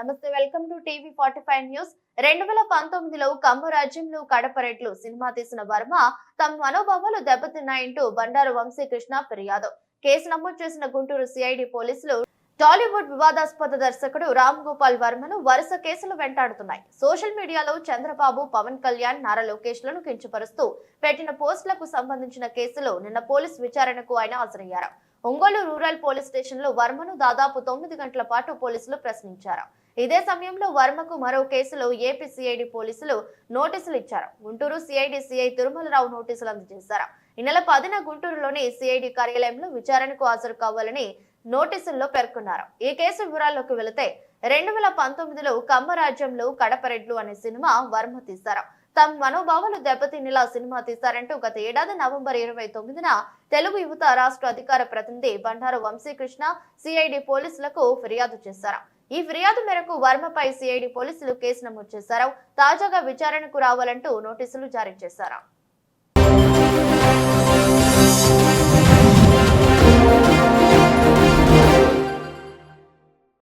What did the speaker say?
నమస్తే, welcome to TV 45 news. 2019లో కమ్మ రాజ్యంలో కడప రెడ్లు cinema తీసిన వర్మ తమ మనోభావాలు దెబ్బతిన్నాయంటూ బండారు వంశీకృష్ణ ఫిర్యాదు. కేసు నమోదు చేసిన గుంటూరు సిఐడి పోలీసులు టాలీవుడ్ వివాదాస్పద దర్శకుడు రామ్ గోపాల్ వర్మను వరుస కేసులు వెంటాడుతున్నాయి. సోషల్ మీడియాలో చంద్రబాబు, పవన్ కళ్యాణ్, నారా లోకేష్ లను కించపరుస్తూ పెట్టిన పోస్టులకు సంబంధించిన కేసులో నిన్న పోలీస్ విచారణకు ఆయన హాజరయ్యారు. ఒంగోలు రూరల్ పోలీస్ స్టేషన్ లో వర్మను దాదాపు 9 గంటల పాటు పోలీసులు ప్రశ్నించారు. ఇదే సమయంలో వర్మకు మరో కేసులో ఏపీ సిఐడి పోలీసులు నోటీసులు ఇచ్చారు. గుంటూరు సిఐడి సిఐ తిరుమలరావు నోటీసులు అందజేశారు. ఈ నెల 10న గుంటూరులోని సిఐడి కార్యాలయంలో విచారణకు హాజరు కావాలని నోటీసుల్లో పేర్కొన్నారు. ఈ కేసు వివరాల్లోకి వెళితే 2019లో కమ్మ రాజ్యంలో కడప రెడ్లు అనే సినిమా వర్మ తీశారు. తమ మనోభావాలు దెబ్బతినేలా సినిమా తీశారంటూ గత ఏడాది నవంబర్ 29న తెలుగు యువత రాష్ట్ర అధికార ప్రతినిధి బండారు వంశీకృష్ణ సిఐడి పోలీసులకు ఫిర్యాదు చేశారు. ఈ ఫిర్యాదు మేరకు వర్మపై సిఐడి పోలీసులు కేసు నమోదు చేశారు. తాజాగా విచారణకు రావాలంటూ నోటీసులు జారీ చేశారు.